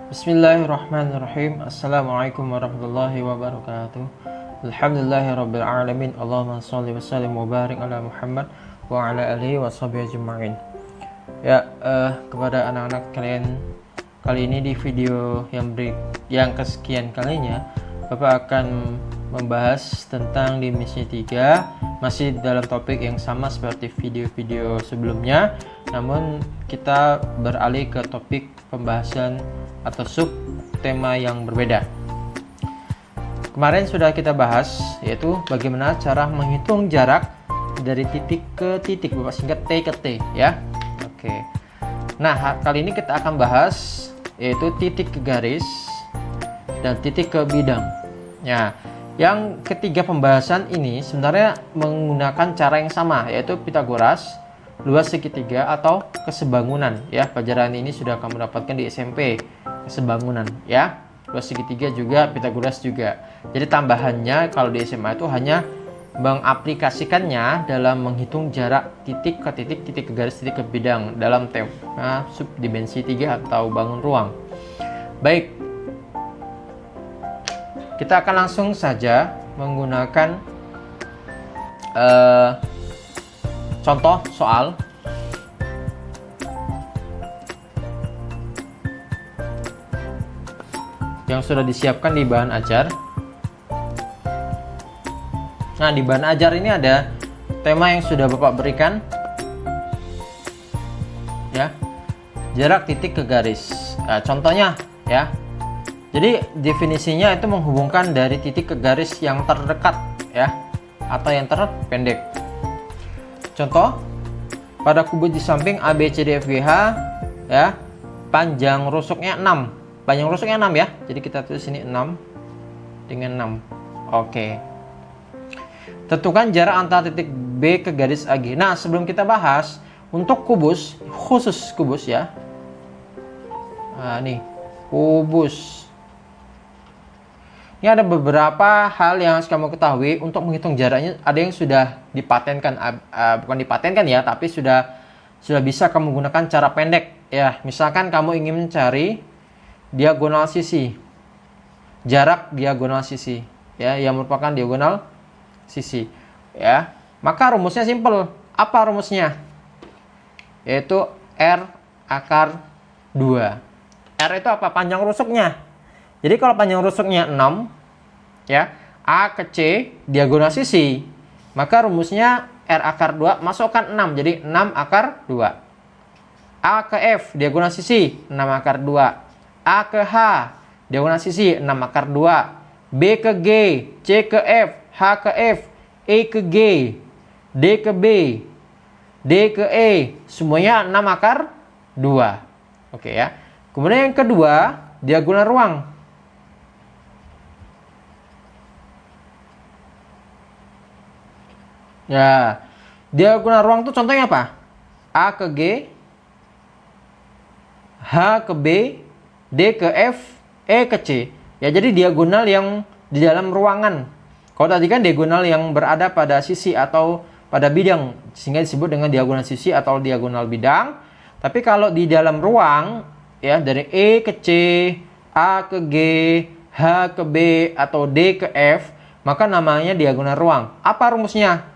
Bismillahirrahmanirrahim. Assalamualaikum warahmatullahi wabarakatuh. Alhamdulillahirabbil alamin. Allahumma shalli wa sallim wa barik ala Muhammad wa ala alihi washabihi ajma'in. Ya, kepada anak-anak kalian, kali ini di video yang kesekian kalinya, Bapak akan membahas tentang dimensi 3, masih dalam topik yang sama seperti video-video sebelumnya, namun kita beralih ke topik pembahasan atau sub tema yang berbeda. Kemarin sudah kita bahas, yaitu bagaimana cara menghitung jarak dari titik ke titik, Bapak singkat T ke T ya. Oke. Nah, kali ini kita akan bahas yaitu titik ke garis dan titik ke bidang. Ya, yang ketiga pembahasan ini sebenarnya menggunakan cara yang sama, yaitu Pitagoras, luas segitiga atau kesebangunan ya. Pelajaran ini sudah kamu dapatkan di SMP, kesebangunan ya. Luas segitiga juga Pitagoras juga. Jadi tambahannya kalau di SMA itu hanya mengaplikasikannya dalam menghitung jarak titik ke titik, titik ke garis, titik ke bidang dalam tema subdimensi 3 atau bangun ruang. Baik, kita akan langsung saja menggunakan contoh soal. Yang sudah disiapkan di bahan ajar. Nah, di bahan ajar ini ada tema yang sudah Bapak berikan ya, jarak titik ke garis. Nah, contohnya ya, jadi definisinya itu menghubungkan dari titik ke garis yang terdekat ya, atau yang terpendek. Contoh, pada kubus di samping ABCDFGH ya, panjang rusuknya 6. Panjang rusuknya 6 ya. Jadi kita tulis ini 6 dengan 6. Oke. Tentukan jarak antara titik B ke garis AG. Nah, sebelum kita bahas untuk kubus, khusus kubus ya. Nah, nih, kubus. Ini ada beberapa hal yang harus kamu ketahui untuk menghitung jaraknya. Ada yang sudah dipatenkan, bukan dipatenkan ya, tapi sudah bisa kamu gunakan cara pendek ya. Misalkan kamu ingin mencari diagonal sisi, jarak diagonal sisi ya, yang merupakan diagonal sisi ya, maka rumusnya simple. Apa rumusnya? Yaitu R akar 2. R itu apa? Panjang rusuknya. Jadi kalau panjang rusuknya 6 ya, A ke C diagonal sisi, maka rumusnya R akar 2 masukkan 6, jadi 6 akar 2. A ke F diagonal sisi 6 akar 2. A ke H diagonal sisi 6 akar 2. B ke G, C ke F, H ke F, E ke G, D ke B, D ke E, semuanya 6 akar 2. Oke ya. Kemudian yang kedua, diagonal ruang. Ya, diagonal ruang itu contohnya apa? A ke G, H ke B, D ke F, E ke C. Ya, jadi diagonal yang di dalam ruangan. Kalau tadi kan diagonal yang berada pada sisi atau pada bidang, sehingga disebut dengan diagonal sisi atau diagonal bidang. Tapi kalau di dalam ruang, ya, dari E ke C, A ke G, H ke B, atau D ke F, maka namanya diagonal ruang. Apa rumusnya?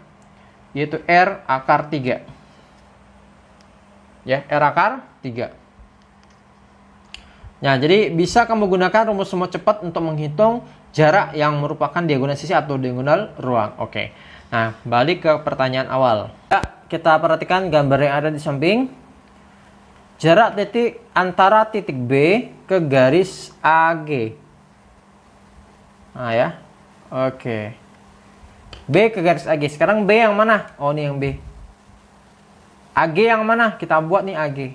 Yaitu R akar 3. Ya, R akar 3. Nah, jadi bisa kamu gunakan rumus semua cepat untuk menghitung jarak yang merupakan diagonal sisi atau diagonal ruang. Oke. Nah, balik ke pertanyaan awal. Ya, kita perhatikan gambar yang ada di samping. Jarak titik antara titik B ke garis AG. Nah, ya. Oke. B ke garis AG. Sekarang B yang mana? Oh, ini yang B. AG yang mana? Kita buat nih AG.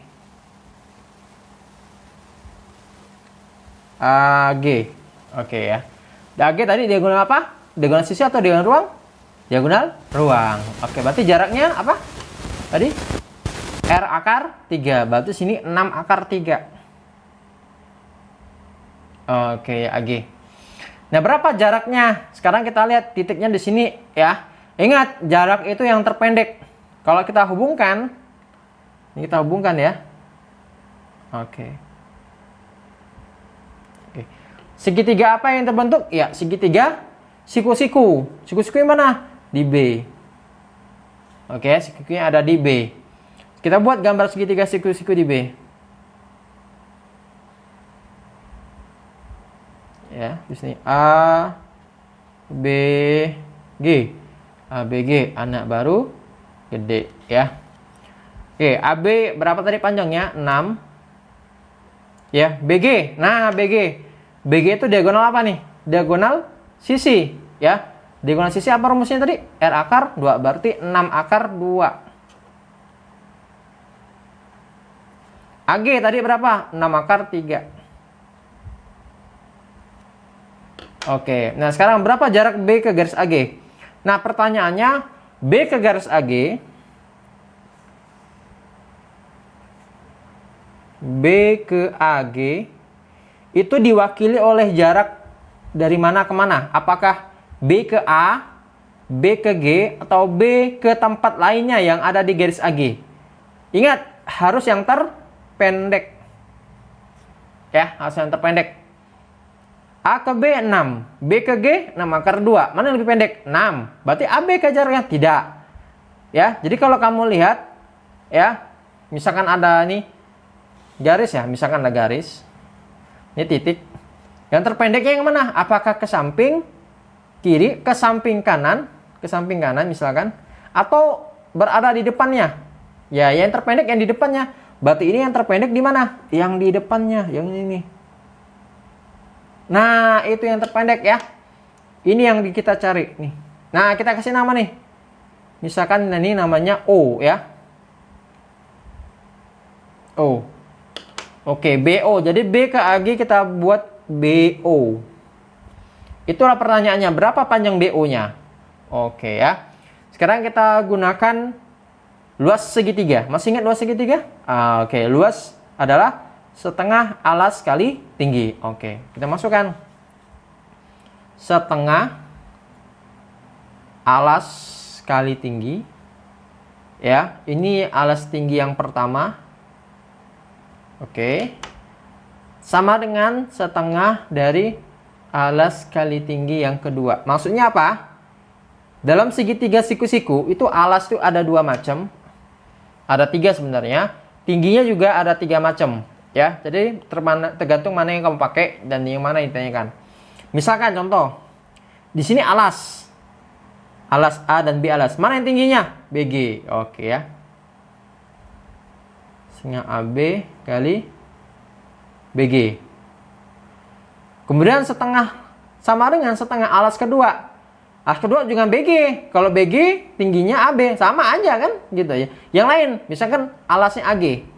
AG. Oke ya. AG tadi diagonal apa? Diagonal sisi atau diagonal ruang? Diagonal ruang. Oke, berarti jaraknya apa? Tadi R akar 3. Berarti sini 6 akar 3. Oke, AG. Nah, berapa jaraknya? Sekarang kita lihat titiknya di sini ya. Ingat, jarak itu yang terpendek. Kalau kita hubungkan, ini kita hubungkan ya. Oke. Segitiga apa yang terbentuk? Ya, segitiga siku-siku. Siku-siku yang mana? Di B. Oke, siku-sikunya ada di B. Kita buat gambar segitiga siku-siku di B. Ya, di sini A, B, G. A, B, G, anak baru gede, ya. Oke, AB berapa tadi panjangnya? 6. Ya, BG. Nah, BG. BG itu diagonal apa nih? Diagonal sisi, ya. Diagonal sisi apa rumusnya tadi? R akar 2, berarti 6 akar 2. AG tadi berapa? 6 akar 3. Oke, nah sekarang berapa jarak B ke garis AG? Nah, pertanyaannya, B ke garis AG, B ke AG itu diwakili oleh jarak dari mana ke mana? Apakah B ke A, B ke G, atau B ke tempat lainnya yang ada di garis AG? Ingat, harus yang terpendek. Ya, harus yang terpendek. A ke B 6, B ke G 6 akar 2. Mana yang lebih pendek? 6. Berarti AB ke jaraknya? Tidak. Ya, jadi kalau kamu lihat, ya, misalkan ada nih garis ya, misalkan ada garis, ini titik, yang terpendeknya yang mana? Apakah ke samping kiri, ke samping kanan misalkan, atau berada di depannya? Ya, yang terpendek yang di depannya. Berarti ini yang terpendek di mana? Yang di depannya, yang ini nih. Nah, itu yang terpendek ya. Ini yang kita cari nih. Nah, kita kasih nama nih. Misalkan ini namanya O ya. O. Oke, BO. Jadi B ke AG kita buat BO. Itulah pertanyaannya, berapa panjang BO-nya? Oke ya. Sekarang kita gunakan luas segitiga. Masih ingat luas segitiga? Oke, luas adalah setengah alas kali tinggi. Oke, kita masukkan setengah alas kali tinggi. Ya, ini alas tinggi yang pertama. Oke, sama dengan setengah dari alas kali tinggi yang kedua. Maksudnya apa? Dalam segitiga siku-siku itu alas itu ada 2 macam. Ada 3 sebenarnya. Tingginya juga ada 3 macam. Ya, jadi tergantung mana yang kamu pakai dan yang mana yang ditanyakan. Misalkan contoh, di sini alas A dan B alas. Mana yang tingginya? BG. Oke ya. Setengah AB kali BG. Kemudian setengah sama dengan setengah alas kedua. Alas kedua juga BG. Kalau BG tingginya AB, sama aja kan gitu ya. Yang lain misalkan alasnya AG.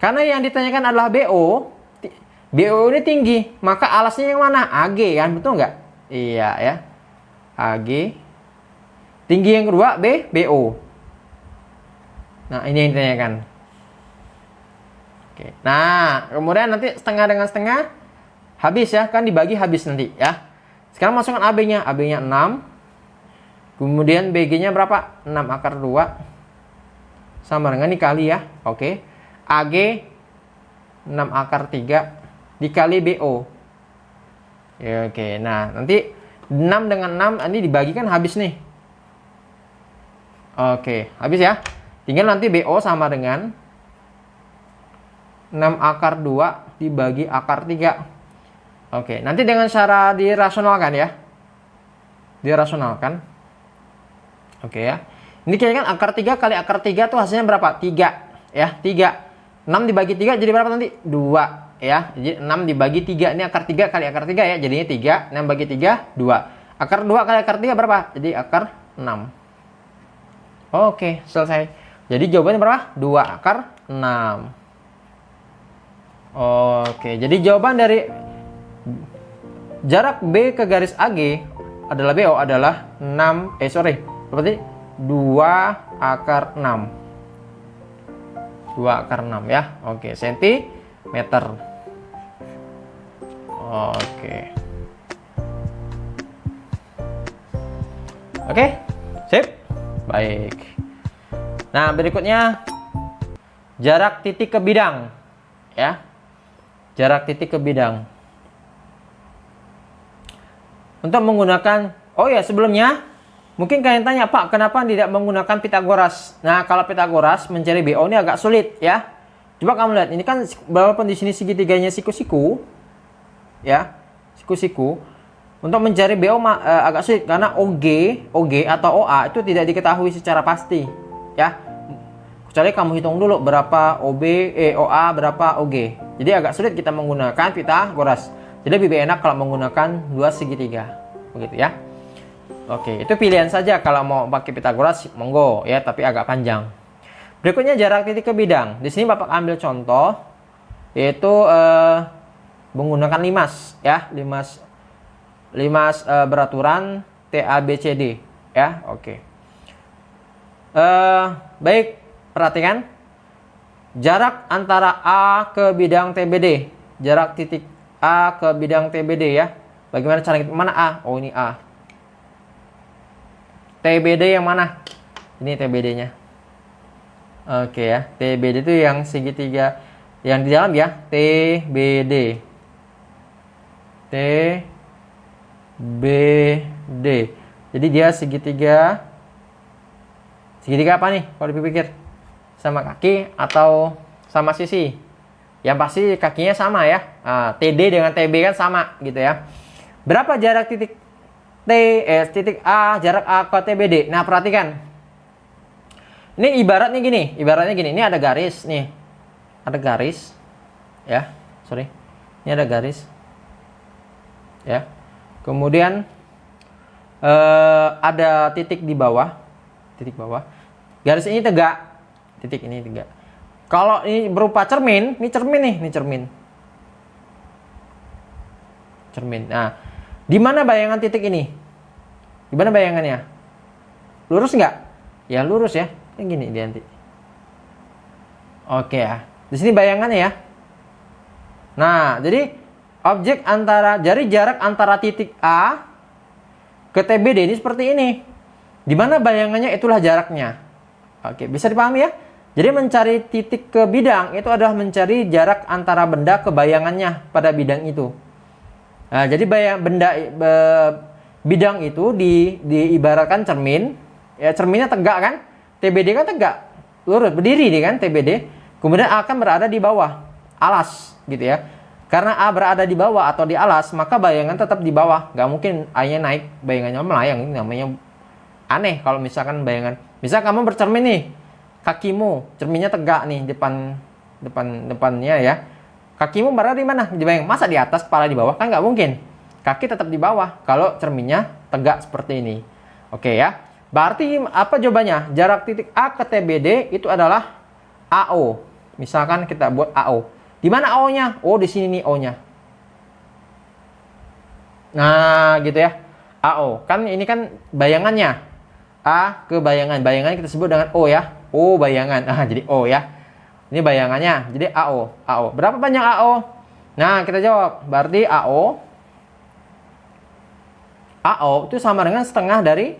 Karena yang ditanyakan adalah BO. BO ini tinggi, maka alasnya yang mana? AG kan, betul nggak? Iya ya. AG. Tinggi yang kedua BO. Nah, ini yang ditanyakan. Oke. Nah, kemudian nanti setengah dengan setengah habis ya, kan dibagi habis nanti ya. Sekarang masukkan AB-nya. AB-nya 6. Kemudian BG-nya berapa? 6 akar 2. Sama dengan dikali ya. Oke. AG 6 akar 3 dikali BO. Ya, oke. Nah, nanti 6 dengan 6 ini dibagikan habis nih. Oke, habis ya. Tinggal nanti BO sama dengan 6 akar 2 dibagi akar 3. Oke, nanti dengan cara dirasionalkan ya. Dirasionalkan. Oke ya. Ini kira kan akar 3 kali akar 3 tuh hasilnya berapa? 3 ya, 3. 6 dibagi 3 jadi berapa nanti? 2 ya. Jadi 6 dibagi 3, ini akar 3 kali akar 3 ya. Jadinya 3, 6 bagi 3, 2. Akar 2 kali akar 3 berapa? Jadi akar 6. Oke, selesai. Jadi jawabannya berapa? 2 akar 6. Oke, jadi jawaban dari jarak B ke garis AG adalah BO adalah 6, berarti 2 akar 6. 2 akar 6 ya. Oke, sentimeter. Oke. Oke, sip. Baik. Nah, berikutnya jarak titik ke bidang ya. Jarak titik ke bidang. untuk menggunakan, oh ya sebelumnya mungkin kalian tanya, Pak, kenapa tidak menggunakan Pitagoras? Nah, kalau Pitagoras mencari BO ini agak sulit ya. Coba kamu lihat, ini kan walaupun di sini segitiganya siku-siku, ya, siku-siku. Untuk mencari BO agak sulit karena OG atau OA itu tidak diketahui secara pasti, ya. Kecuali kamu hitung dulu berapa OA, berapa OG. Jadi agak sulit kita menggunakan Pitagoras. Jadi lebih enak kalau menggunakan dua segitiga, begitu ya. Oke, itu pilihan saja kalau mau pakai Pitagoras, monggo ya, tapi agak panjang. Berikutnya jarak titik ke bidang. Di sini Bapak ambil contoh, yaitu menggunakan limas, ya, limas beraturan TABCD, ya, oke. Baik, perhatikan jarak antara A ke bidang TBD, jarak titik A ke bidang TBD ya. Bagaimana cara kita, mana A? Oh, ini A. TBD yang mana? Ini TBD-nya. Oke ya, TBD itu yang segitiga yang di dalam ya, TBD. TBD. Jadi dia segitiga. Segitiga apa nih? Kalau dipikir, sama kaki atau sama sisi? Yang pasti kakinya sama ya. TD dengan TB kan sama gitu ya. Berapa jarak titik titik A, jarak A ke TBD? Nah, perhatikan. Ini ibaratnya gini. Ini ada garis nih. Ada garis. Ya, sorry. Ini ada garis. Ya. Kemudian ada titik di bawah. Titik bawah. Garis ini tegak. Titik ini tegak. Kalau ini berupa cermin, ini cermin nih, ini cermin. Cermin. Nah, di mana bayangan titik ini? Di mana bayangannya? Lurus nggak? Ya lurus ya. Kayak gini dia nanti. Oke ya. Di sini bayangannya ya. Nah, jadi jarak antara titik A ke TBD ini seperti ini. Di mana bayangannya itulah jaraknya. Oke, bisa dipahami ya? Jadi mencari titik ke bidang itu adalah mencari jarak antara benda ke bayangannya pada bidang itu. Nah, jadi bidang itu diibaratkan cermin. Ya, cerminnya tegak kan? TBD kan tegak, lurus, berdiri nih kan TBD. Kemudian A akan berada di bawah alas gitu ya. Karena A berada di bawah atau di alas, maka bayangan tetap di bawah. Gak mungkin A-nya naik, bayangannya melayang. Ini namanya aneh kalau misalkan bayangan. Misal kamu bercermin nih, kakimu, cerminnya tegak nih depannya ya. Kakimu berada di mana? Di bayang. Masa di atas, kepala di bawah? Kan nggak mungkin. Kaki tetap di bawah kalau cerminnya tegak seperti ini. Oke ya. Berarti apa jawabannya? Jarak titik A ke TBD itu adalah AO. Misalkan kita buat AO. Di mana AO-nya? Oh, di sini nih O-nya. Nah, gitu ya. AO. Kan ini kan bayangannya. A ke bayangan. Bayangan kita sebut dengan O ya. O bayangan. Jadi O ya. Ini bayangannya. Jadi AO. AO. Berapa panjang AO? Nah, kita jawab. Berarti AO itu sama dengan setengah dari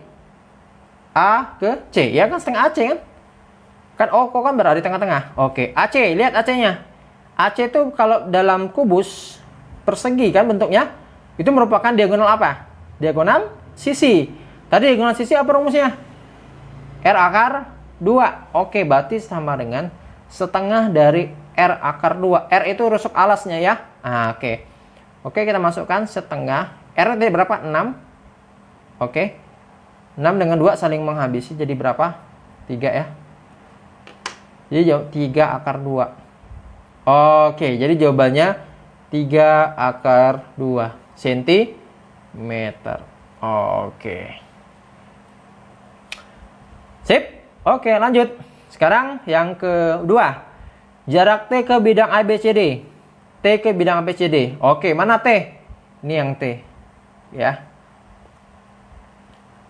A ke C. Ya kan, setengah AC kan? Kan O kan berada di tengah-tengah. Oke, AC. Lihat AC-nya. AC itu kalau dalam kubus persegi kan bentuknya. Itu merupakan diagonal apa? Diagonal sisi. Tadi diagonal sisi apa rumusnya? R akar 2. Oke, berarti sama dengan setengah dari R akar 2. R itu rusuk alasnya ya. Oke. Oke, kita masukkan setengah. R tadi berapa? 6. Oke. 6 dengan 2 saling menghabisi jadi berapa? 3 ya. Jadi jawab 3 akar 2. Oke, jadi jawabannya 3 akar 2 cm. Oke. Sip. Oke, lanjut. Sekarang yang kedua. Jarak T ke bidang ABCD. T ke bidang ABCD. Oke, mana T? Ini yang T. Ya.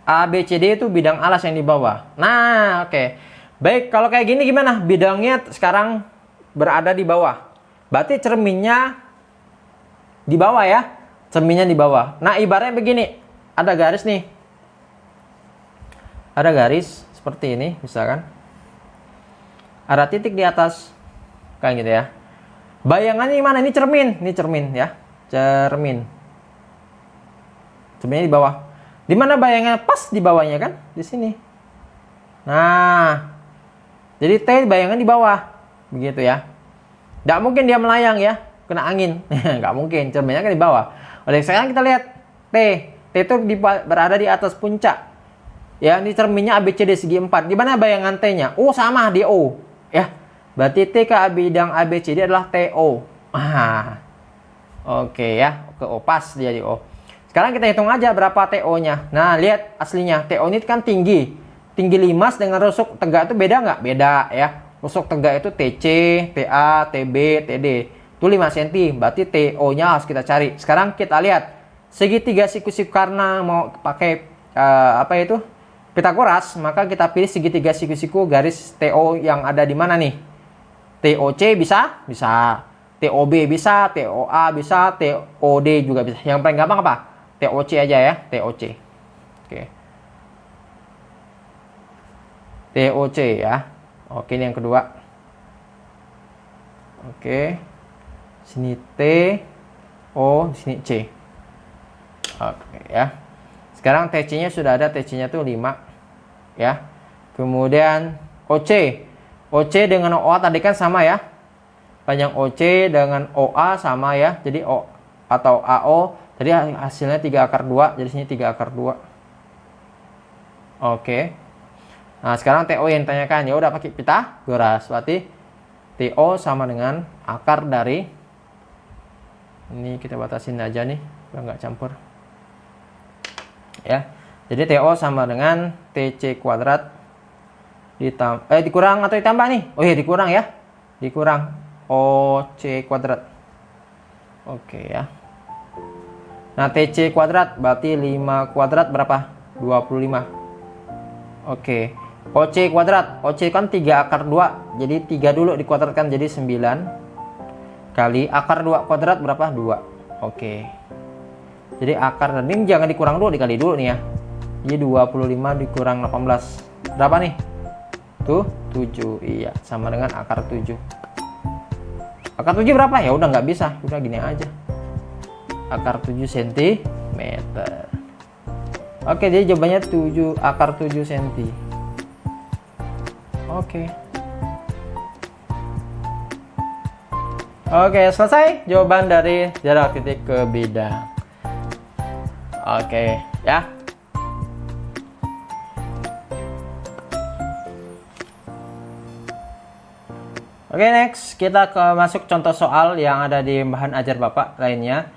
ABCD itu bidang alas yang di bawah. Nah, oke. Baik, kalau kayak gini gimana? Bidangnya sekarang berada di bawah. Berarti cerminnya di bawah ya. Cerminnya di bawah. Nah, ibaratnya begini. Ada garis nih. Ada garis seperti ini, misalkan. Ada titik di atas. Kayak gitu ya. Bayangannya mana? Ini cermin. Ini cermin ya. Cermin. Cerminnya di bawah. Di mana bayangannya? Pas di bawahnya kan? Di sini. Nah, jadi T bayangan di bawah. Begitu ya. Nggak mungkin dia melayang ya, kena angin. Nggak mungkin, cerminnya kan di bawah. Oleh sekarang kita lihat T. T itu berada di atas puncak. Ya, ini cerminnya ABCD segi 4. Di mana bayangan T-nya? Oh, sama di O. Ya. Berarti T ke bidang ABCD adalah TO. Oke ya, ke O, pas dia di O. Sekarang kita hitung aja berapa TO-nya. Nah, lihat aslinya. TO ini kan tinggi. Tinggi limas dengan rusuk tegak itu beda nggak? Beda ya. Rusuk tegak itu TC, TA, TB, TD. Itu 5 cm. Berarti TO-nya harus kita cari. Sekarang kita lihat. Segitiga siku-siku karena mau pakai apa itu? Pitagoras, maka kita pilih segitiga siku-siku garis TO yang ada di mana nih? TOC bisa? Bisa. TOB bisa, TOA bisa, TOD juga bisa. Yang paling gampang apa? TOC aja ya, TOC. Oke. TOC ya. Oke, ini yang kedua. Oke. Sini T, O, sini C. Oke ya. Sekarang TC-nya sudah ada, TC-nya tuh 5 ya. Kemudian OC. OC dengan OA tadi kan sama ya. Panjang OC dengan OA sama ya. Jadi O atau AO tadi hasilnya 3 akar 2, jadi sini 3 akar 2. Oke. Nah, sekarang TO yang ditanyakan ya udah pakai Pitagoras. Berarti TO sama dengan akar dari, ini kita batasin aja nih biar nggak campur. Ya. Jadi TO sama dengan TC kuadrat dikurang atau ditambah nih? Oh iya, dikurang ya. Dikurang OC kuadrat. Oke ya. Nah, TC kuadrat berarti 5 kuadrat berapa? 25. Oke. OC kuadrat. OC kan 3 akar 2. Jadi 3 dulu dikuadratkan jadi 9. Kali akar 2 kuadrat berapa? 2. Oke. Jadi akar ini jangan dikurang dulu, dikali dulu nih ya. Jadi 25 dikurang 18. Berapa nih? Tuh, 7. Iya, sama dengan akar 7. Akar 7 berapa? Ya udah nggak bisa. Udah gini aja. Akar 7 cm. Oke, jadi jawabannya 7 akar 7 cm. Oke. Oke, selesai jawaban dari jarak titik ke bidang. Oke, ya. Oke, next kita masuk contoh soal yang ada di bahan ajar Bapak lainnya.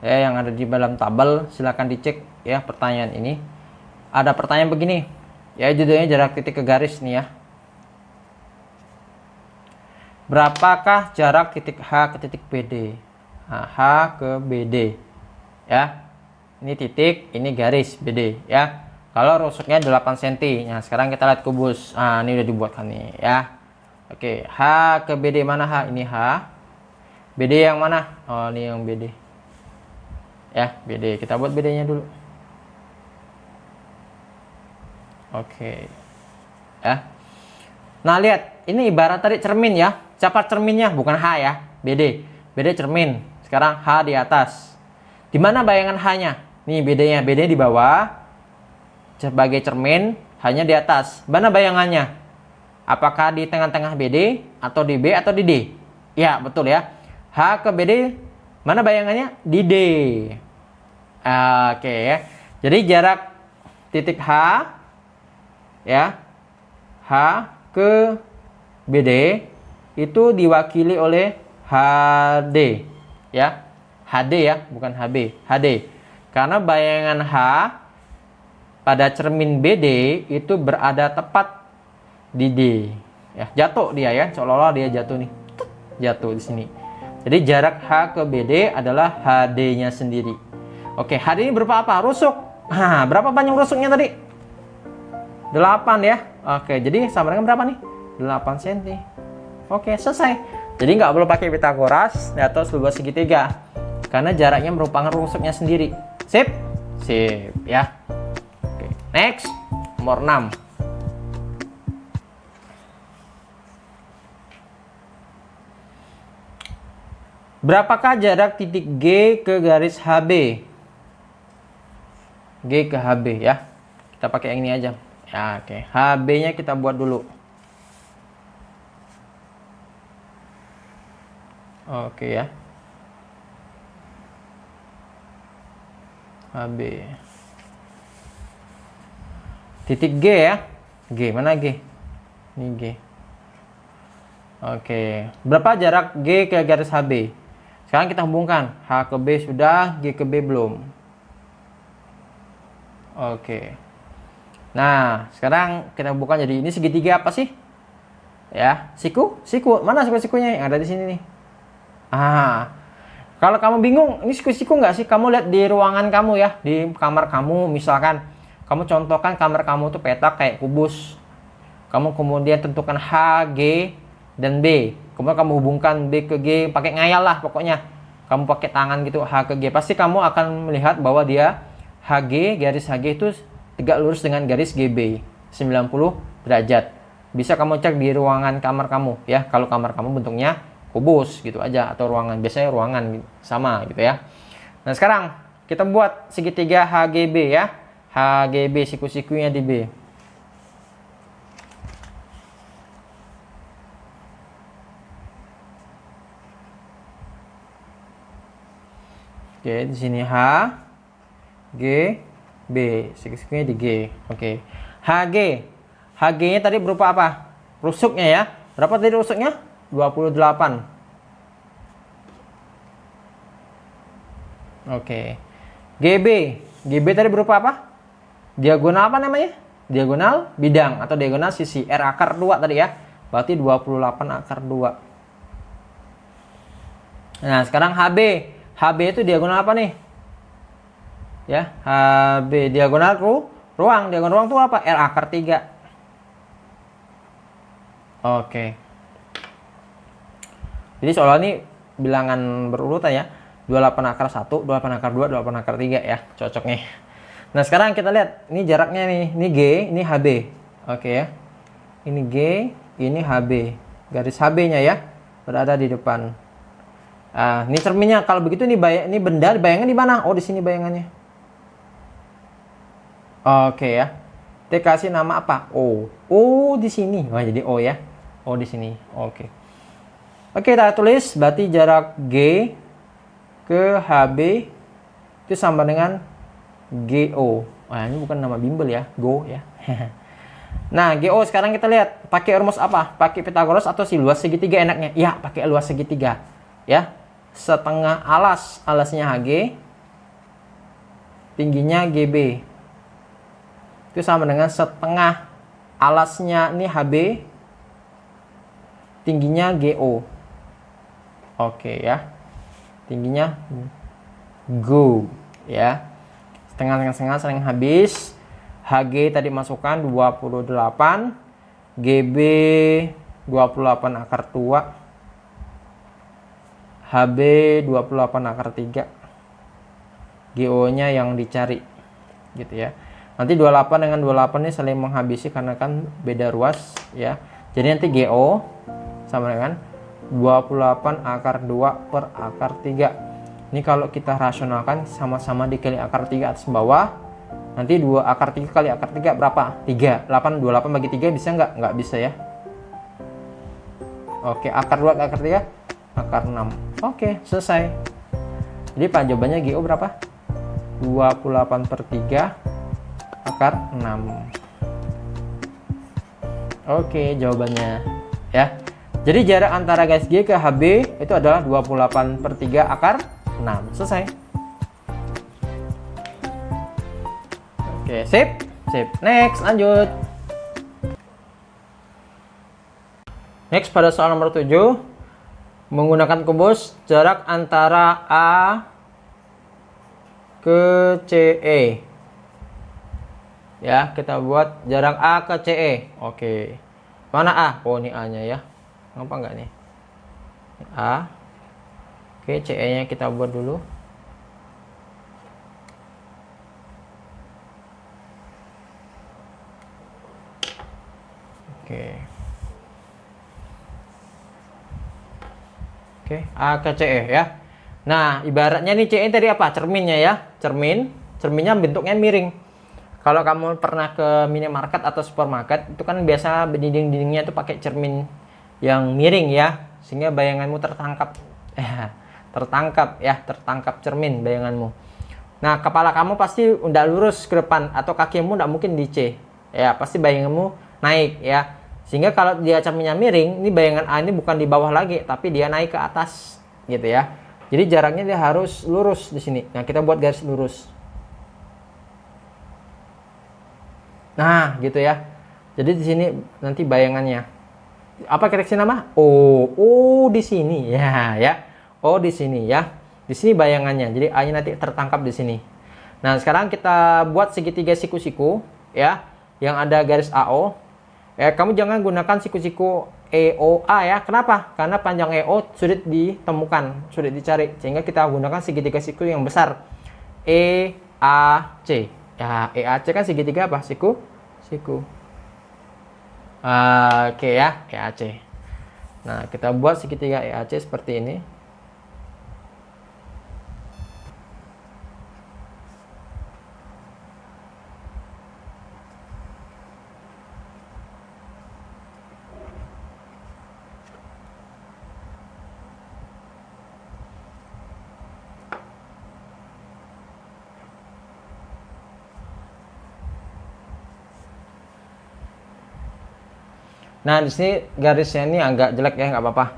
Ya, yang ada di dalam tabel, silakan dicek ya pertanyaan ini. Ada pertanyaan begini. Ya, judulnya jarak titik ke garis nih ya. Berapakah jarak titik H ke titik BD? Nah, H ke BD. Ya. Ini titik, ini garis BD ya. Kalau rusuknya 8 cm. Nah, sekarang kita lihat kubus. Nah, ini udah dibuatkan nih ya. Oke, H ke BD mana H? Ini H. BD yang mana? Oh, ini yang BD. Ya, BD. Kita buat BD-nya dulu. Oke. Ya. Nah, lihat. Ini ibarat tadi cermin ya. Siapa cerminnya? Bukan H ya. BD. BD cermin. Sekarang H di atas. Di mana bayangan H-nya? Nih BD-nya. BD di bawah. Sebagai cermin, hanya di atas. Mana bayangannya? Apakah di tengah-tengah BD atau di B atau di D? Ya, betul ya. H ke BD, mana bayangannya? Di D. Oke ya. Jadi jarak titik H ya. H ke BD itu diwakili oleh HD ya. HD ya, bukan HB. HD. Karena bayangan H pada cermin BD itu berada tepat di D. Ya, jatuh dia ya, seolah-olah dia jatuh nih. Jatuh di sini. Jadi jarak H ke BD adalah HD-nya sendiri. Oke, HD ini berupa apa? Rusuk. Nah, berapa panjang rusuknya tadi? 8 ya. Oke, jadi sama dengan berapa nih? 8 cm. Oke, selesai. Jadi nggak perlu pakai Pitagoras atau sebuah segitiga. Karena jaraknya merupakan rusuknya sendiri. Sip? Sip ya. Oke, next. Nomor 6. Berapakah jarak titik G ke garis HB? G ke HB ya. Kita pakai yang ini aja. Ya, oke. HB-nya kita buat dulu. Oke ya. HB. Titik G ya. G, mana G? Ini G. Oke. Berapa jarak G ke garis HB? Sekarang kita hubungkan. H ke B sudah, G ke B belum. Oke. Nah, sekarang kita hubungkan jadi ini segitiga apa sih? Ya, siku. Mana siku-sikunya yang ada di sini nih? Kalau kamu bingung, ini siku-siku nggak sih? Kamu lihat di ruangan kamu ya, di kamar kamu misalkan. Kamu contohkan kamar kamu tuh petak kayak kubus. Kamu kemudian tentukan H, G, dan B. Kemudian kamu hubungkan B ke G, pakai ngayal lah pokoknya. Kamu pakai tangan gitu H ke G. Pasti kamu akan melihat bahwa dia HG, garis HG itu tegak lurus dengan garis GB 90 derajat. Bisa kamu cek di ruangan kamar kamu ya. Kalau kamar kamu bentuknya kubus gitu aja atau ruangan, biasanya ruangan sama gitu ya. Nah, sekarang kita buat segitiga HGB ya. HGB siku-sikunya di B. Oke, di sini H G B, siku-sikunya di G. Oke. HG. HG-nya tadi berupa apa? Rusuknya ya. Berapa tadi rusuknya? 28. Oke. GB. GB tadi berupa apa? Diagonal apa namanya? Diagonal bidang atau diagonal sisi. R akar 2 tadi ya. Berarti 28 akar 2. Nah, sekarang HB. HB itu diagonal apa nih? Ya, HB diagonal ruang. Diagonal ruang itu apa? R akar 3. Oke. Jadi soalnya ini bilangan berurutan ya. 28 akar 1, 28 akar 2, 28 akar 3 ya. Cocoknya. Nah, sekarang kita lihat. Ini jaraknya nih. Ini G, ini HB. Oke ya. Ini G, ini HB. Garis HB-nya ya. Berada di depan. Ini cerminnya. Kalau begitu ini benda bayangan di mana? Oh, di sini bayangannya. Oke ya. Kita kasih nama apa? O. O di sini. Wah, jadi O ya. O di sini. Oke. Oke, kita tulis berarti jarak G ke HB itu sama dengan GO. Wah, ini bukan nama bimbel ya. Go ya. Nah, GO sekarang kita lihat pakai rumus apa? Pakai Pythagoras atau si luas segitiga enaknya? Ya, pakai luas segitiga. Ya. Setengah alasnya HG, tingginya GB. Itu sama dengan setengah alasnya ini HB, tingginya GO. Oke ya. Tingginya GO ya. Setengah sering habis. HG tadi masukkan 28, GB 28 akar 2. HB 28 akar 3. GO-nya yang dicari. Gitu ya. Nanti 28 dengan 28 ini saling menghabisi karena kan beda ruas ya. Jadi nanti GO sama dengan 28 akar 2 per akar 3. Ini kalau kita rasionalkan sama-sama dikali akar 3 atas bawah. Nanti 2 akar 3 kali akar 3 berapa? 3. 8, 28 bagi 3 bisa nggak? Nggak bisa ya. Oke, akar 2 ke akar 3? Akar 6. Oke, selesai. Jadi jawabannya GO berapa? 28 per 3 akar 6. Oke, jawabannya ya. Jadi jarak antara garis G ke HB itu adalah 28 per 3 akar 6. Selesai. Oke, sip. Next, lanjut. Next, pada soal nomor 7. Menggunakan kubus, jarak antara A ke CE. Ya, kita buat jarak A ke CE. Oke. Mana A? Oh, ini A-nya ya. Ngapa enggak nih? A. Oke, CE-nya kita buat dulu. Oke. Oke, A ke CE ya. Nah, ibaratnya nih CE tadi apa? Cerminnya ya. Cermin. cerminnya bentuknya miring. Kalau kamu pernah ke minimarket atau supermarket, itu kan biasa dinding-dindingnya itu pakai cermin yang miring ya, sehingga bayanganmu tertangkap. Tertangkap cermin bayanganmu. Nah, kepala kamu pasti udah lurus ke depan atau kakimu udah mungkin di C. Ya, pasti bayanganmu naik ya. Sehingga kalau dia cerminnya miring, ini bayangan A ini bukan di bawah lagi, tapi dia naik ke atas gitu ya. Jadi jaraknya dia harus lurus di sini. Nah, kita buat garis lurus. Nah, gitu ya. Jadi di sini nanti bayangannya. Apa koreksi nama? Oh, di sini ya, ya. Oh, di sini ya. Di sini bayangannya. Jadi A-nya nanti tertangkap di sini. Nah, sekarang kita buat segitiga siku-siku ya, yang ada garis AO. Kamu jangan gunakan siku-siku EOA ya. Kenapa? Karena panjang EO sulit ditemukan, sulit dicari. Sehingga kita gunakan segitiga siku yang besar. EAC. Ya, EAC kan segitiga apa? Siku. Oke ya, EAC. Nah, kita buat segitiga EAC seperti ini. Nah, di sini garisnya ini agak jelek ya, nggak apa-apa.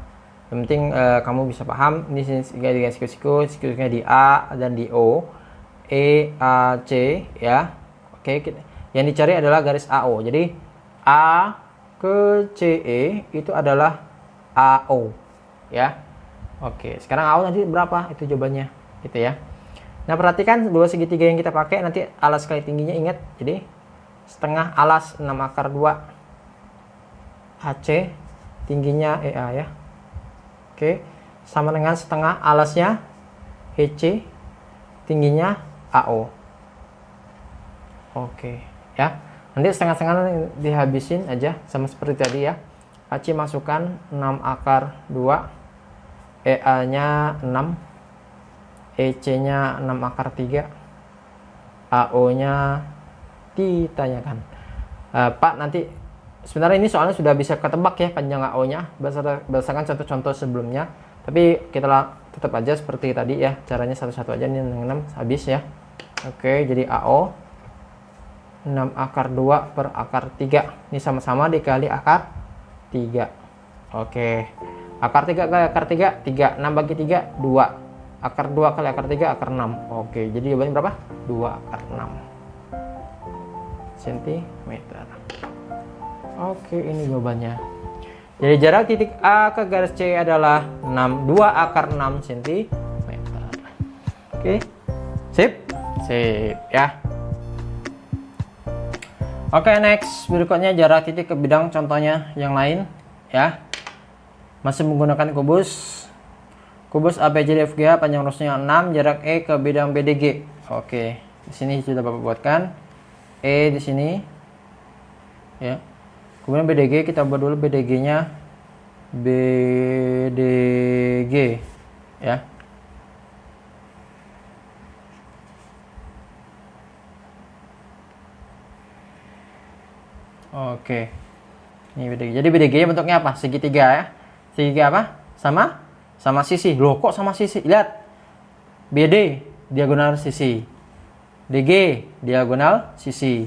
Yang penting kamu bisa paham. Ini garis siku-sikunya di A dan di O, E, A, C ya. Oke, yang dicari adalah garis AO. Jadi A ke CE itu adalah AO ya. Oke, sekarang AO nanti berapa? Itu jawabannya, gitu ya. Nah, perhatikan dua segitiga yang kita pakai nanti alas kali tingginya, ingat. Jadi setengah alas 6 akar 2 AC, tingginya EA ya. Oke, sama dengan setengah alasnya EC, tingginya AO. Oke ya. Nanti setengah-setengah dihabisin aja sama seperti tadi ya. AC masukkan 6 akar 2, EA nya 6, EC nya 6 akar 3, AO nya ditanyakan. Pak, nanti sebenarnya ini soalnya sudah bisa ketebak ya panjang AO nya berdasarkan contoh-contoh sebelumnya, tapi kita tetap aja seperti tadi ya, caranya satu-satu aja. Ini 6 habis ya. Oke, jadi AO 6 akar 2 per akar 3 ini sama-sama dikali akar 3. Oke, akar 3 kali akar 3 3, 6 bagi 3 2, akar 2 kali akar 3 akar 6. Oke, jadi jawabannya berapa? 2 akar 6 cm. Oke, ini jawabannya. Jadi jarak titik A ke garis C adalah 2 akar 6 cm. Oke, sip ya. Oke, next, berikutnya jarak titik ke bidang contohnya yang lain ya. Masih menggunakan kubus ABCDFGH, panjang rusnya 6, jarak E ke bidang BDG. Oke, di sini sudah Bapak buatkan. E di sini ya. Kemudian BDG kita buat dulu, BDG-nya BDG ya. Oke. Ini BDG. Jadi BDG-nya bentuknya apa? Segitiga ya. Segitiga apa? Sama sisi. Loh, kok sama sisi? Lihat. BD diagonal sisi. DG diagonal sisi.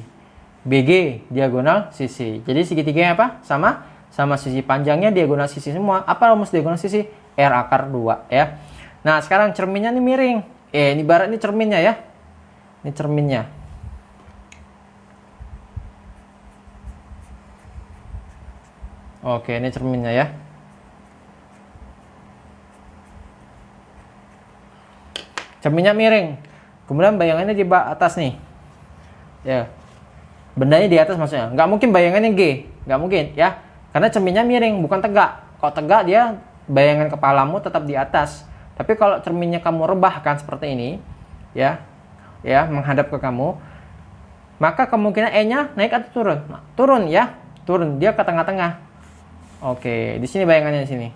BG diagonal sisi. Jadi segitiganya apa? Sama sisi, panjangnya diagonal sisi semua. Apa rumus diagonal sisi? R akar 2 ya. Nah, sekarang cerminnya ini miring. Ini barat, ini cerminnya ya. Ini cerminnya. Oke, ini cerminnya ya. Cerminnya miring. Kemudian bayangannya di atas nih. Ya. Bendanya di atas maksudnya. Nggak mungkin bayangannya G. Nggak mungkin ya. Karena cerminnya miring, bukan tegak. Kalau tegak dia bayangan kepalamu tetap di atas. Tapi kalau cerminnya kamu rebahkan seperti ini, ya menghadap ke kamu, maka kemungkinan E-nya naik atau turun? Nah, turun ya. Turun. Dia ke tengah-tengah. Oke, di sini bayangannya di sini.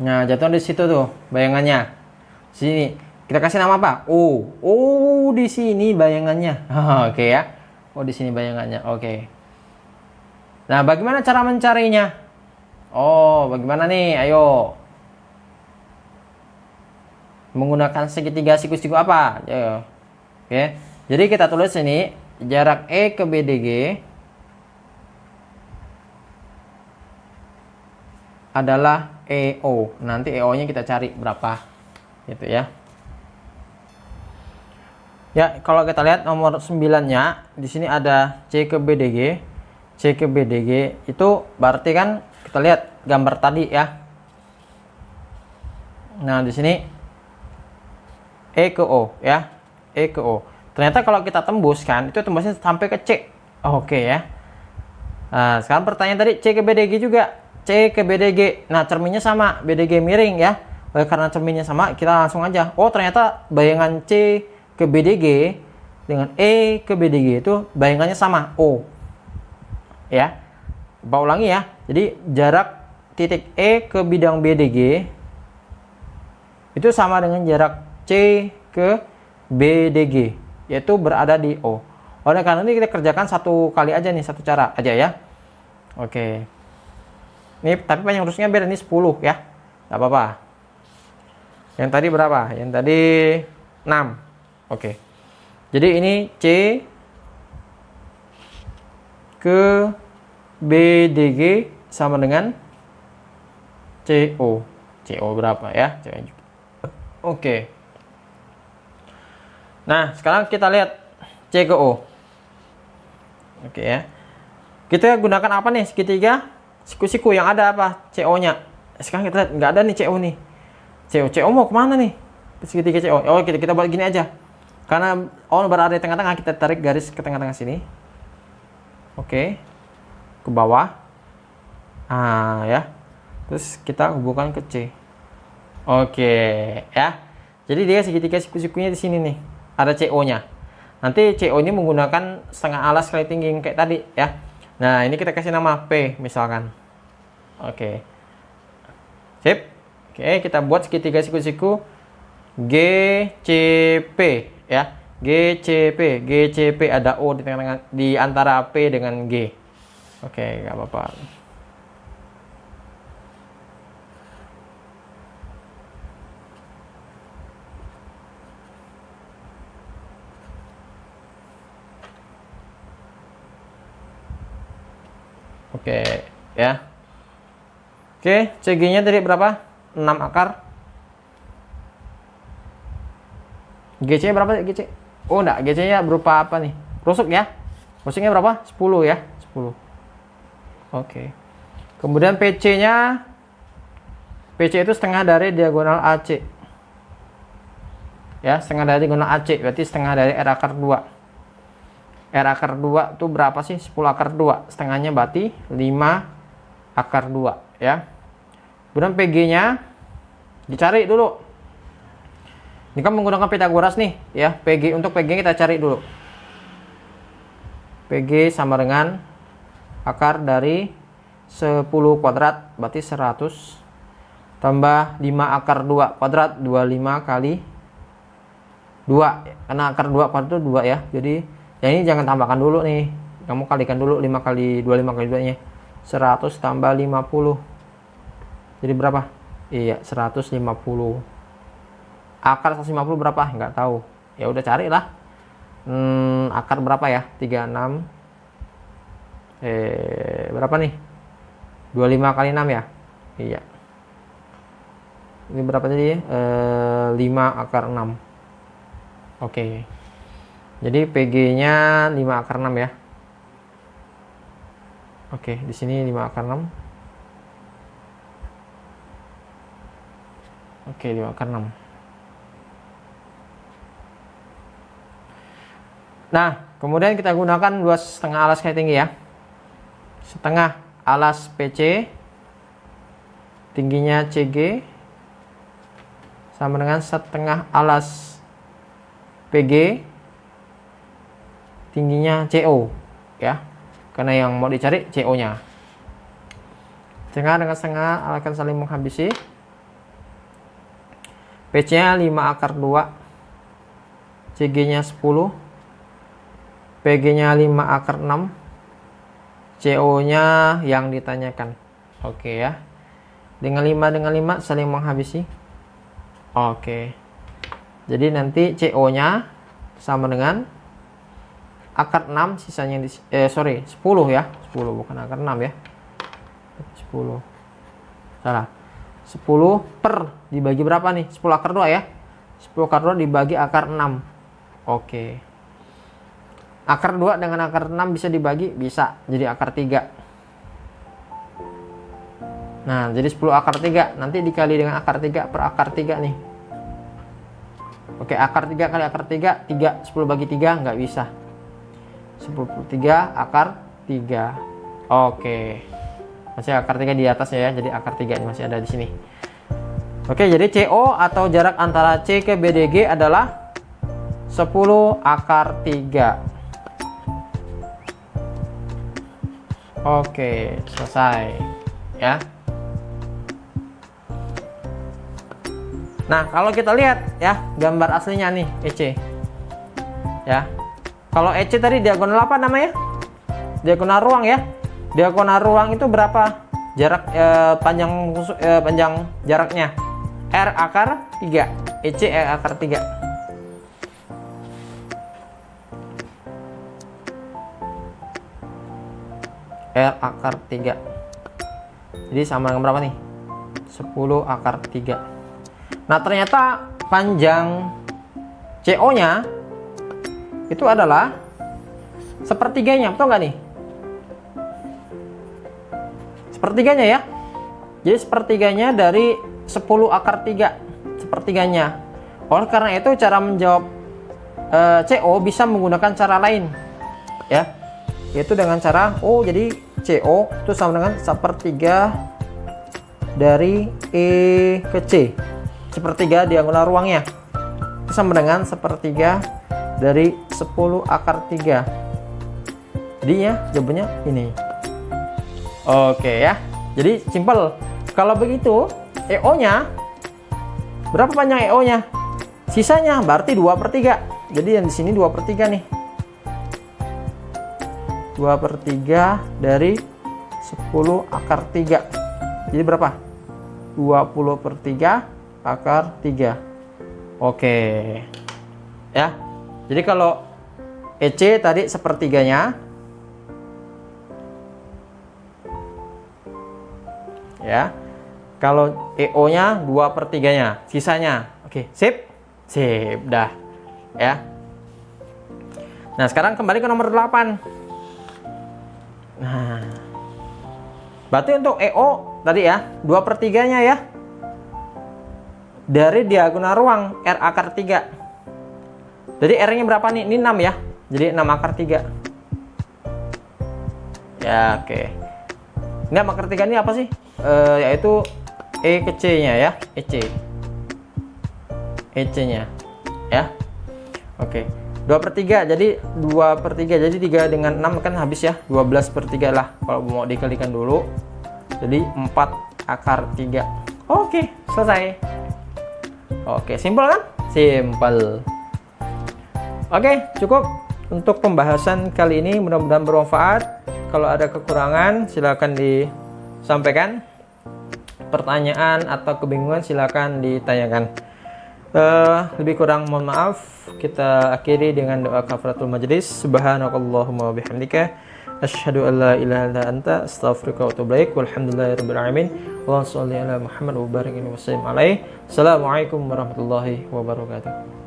Nah, jatuh di situ tuh bayangannya. Sini. Kita kasih nama apa? O. Oh, di sini bayangannya. Oke ya. Oh, di sini bayangannya. Oke. Nah, bagaimana cara mencarinya? Oh, bagaimana nih? Ayo. Menggunakan segitiga siku-siku apa? Ayo. Oke. Jadi kita tulis ini jarak E ke BDG adalah EO. Nanti EO-nya kita cari berapa. Gitu ya. Ya, kalau kita lihat nomor 9-nya di sini ada C ke BDG. C ke BDG itu berarti kan kita lihat gambar tadi ya. Nah, di sini E ke O ya. E ke O. Ternyata kalau kita tembus kan itu tembusnya sampai ke C. Oke ya. Nah, sekarang pertanyaan tadi C ke BDG juga. C ke BDG. Nah, cerminnya sama, BDG miring ya. Oleh karena cerminnya sama, kita langsung aja. Oh, ternyata bayangan C ke BDG dengan E ke BDG itu bayangannya sama, O. Ya. Coba ulangi ya. Jadi jarak titik E ke bidang BDG itu sama dengan jarak C ke BDG, yaitu berada di O. Oleh karena ini kita kerjakan satu kali aja nih, satu cara aja ya. Oke. Ini tapi panjang rusuknya beda, ini 10 ya. Gak apa-apa. Yang tadi berapa? Yang tadi 6. Oke. Jadi ini C ke BDG sama dengan CO. CO berapa ya? Oke. Nah, sekarang kita lihat C ke O. Oke ya. Kita gunakan apa nih segitiga? Siku-siku yang ada apa? CO-nya. Sekarang kita lihat nggak ada nih CO nih. CO mau kemana nih? Segitiga CO. Oh, kita buat gini aja. Karena O berada di tengah-tengah, kita tarik garis ke tengah-tengah sini. Oke. Ke bawah. Ah, ya. Terus kita hubungkan ke C. Oke, ya. Jadi dia segitiga siku-sikunya di sini nih. Ada CO-nya. Nanti CO ini menggunakan setengah alas kali tinggi kayak tadi ya. Nah, ini kita kasih nama P misalkan. Oke. Sip. Oke, kita buat segitiga siku-siku GCP ya. GCP ada O di tengah-tengah di antara P dengan G. Oke, nggak apa-apa. Oke, ya. Oke, CG-nya tadi berapa? 6 akar. GC berapa GC? Oh, enggak, GC-nya berupa apa nih? Rusuk ya. Rusuknya berapa? 10 ya, 10. Oke. Kemudian PC-nya PC itu setengah dari diagonal AC. Ya, setengah dari diagonal AC, berarti setengah dari R akar 2. R akar 2 itu berapa sih? 10 akar 2. Setengahnya berarti 5 akar 2 ya. Kemudian PG-nya dicari dulu. Ini kan menggunakan Pitagoras nih ya. PG untuk PG kita cari dulu. PG sama dengan akar dari 10 kuadrat berarti 100 tambah 5 akar 2 kuadrat 25 kali 2. Karena akar 2 kuadrat itu 2 ya. Jadi ya ini jangan tambahkan dulu nih. Kamu kalikan dulu 5 kali 25 kali 2-nya. 100 tambah 50. Jadi berapa? Iya, 150. Akar 150 berapa? Nggak tahu. Ya udah carilah. Akar berapa ya? 36. Berapa nih? 25 kali 6 ya? Iya. Ini berapa tadi? 5 akar 6. Oke. Jadi PG-nya 5 akar 6 ya. Oke, di sini 5 akar 6. Oke, 5 akar 6. Nah, kemudian kita gunakan 2,5 alas kali tinggi ya. Setengah alas PC, tingginya CG, sama dengan setengah alas PG, tingginya CO ya. Karena yang mau dicari CO-nya. Setengah dengan setengah akan saling menghabisi. PC-nya 5 akar 2, CG-nya 10, PG-nya 5 akar 6, CO-nya yang ditanyakan. Oke ya. Dengan 5 saling menghabisi. Oke. Jadi nanti CO-nya sama dengan akar 6, sisanya 10 ya. 10 bukan akar 6 ya. 10. Salah. 10 per dibagi berapa nih? 10 akar 2 ya. 10 akar 2 dibagi akar 6. Oke. Akar 2 dengan akar 6 bisa dibagi? Bisa. Jadi akar 3. Nah, jadi 10 akar 3. Nanti dikali dengan akar 3 per akar 3 nih. Oke, akar 3 kali akar 3. 3. 10 bagi 3 nggak bisa. 10 per 3 akar 3. Oke. Masih akar 3 di atasnya ya. Jadi akar 3 ini masih ada di sini. Oke, jadi CO atau jarak antara C ke BDG adalah 10 akar 3. Oke, selesai ya. Nah, kalau kita lihat ya gambar aslinya nih EC ya. Kalau EC tadi diagonal apa namanya? Diagonal ruang ya. Diagonal ruang itu berapa jarak panjang jaraknya? R akar 3. EC R akar 3. R akar 3. Jadi sama dengan berapa nih? 10 akar 3. Nah, ternyata panjang CO-nya itu adalah sepertiganya, betul nggak nih? Sepertiganya ya. Jadi sepertiganya dari 10 akar 3. Sepertiganya. Oleh karena itu cara menjawab CO bisa menggunakan cara lain ya. Yaitu dengan cara jadi CO itu sama dengan sepertiga dari E ke C. Sepertiga diagonal ruangnya itu sama dengan sepertiga dari 10 akar 3. Jadinya jawabannya ini. Oke ya. Jadi simple. Kalau begitu EO-nya berapa panjang EO-nya? Sisanya berarti 2/3. Jadi yang di sini 2/3 nih. 2/3 dari 10 akar 3. Jadi berapa? 20/3 akar 3. Oke. Ya. Jadi kalau EC tadi sepertiganya. Ya. Kalau EO-nya 2/3-nya. Sisanya. Oke, sip. Sip, dah. Ya. Nah, sekarang kembali ke nomor 8. Nah, berarti untuk EO tadi ya 2/3-nya ya dari diagonal ruang R akar 3. Jadi R-nya berapa nih? Ini 6 ya. Jadi 6 akar 3. Ya, oke. 6 akar 3 ini apa sih? Yaitu E ke C-nya ya. EC. EC-nya ya. Oke. 2/3 jadi 2/3 jadi 3 dengan 6 kan habis ya 12/3 lah kalau mau dikalikan dulu, jadi 4 akar 3. Oke, selesai. Oke, simpel kan? Simpel. Oke, cukup untuk pembahasan kali ini, mudah-mudahan bermanfaat. Kalau ada kekurangan silakan disampaikan, pertanyaan atau kebingungan silakan ditanyakan. Lebih kurang mohon maaf. Kita akhiri dengan doa kafaratul majlis. Subhanakallahumma wabihamdika asyhadu an la ilaha illa anta astaghfiruka wa atubu ilaik. Walhamdulillahirabbil alamin. Allahumma shalli ala Muhammad wa barik wa sallim alaihi. Assalamualaikum warahmatullahi wabarakatuh.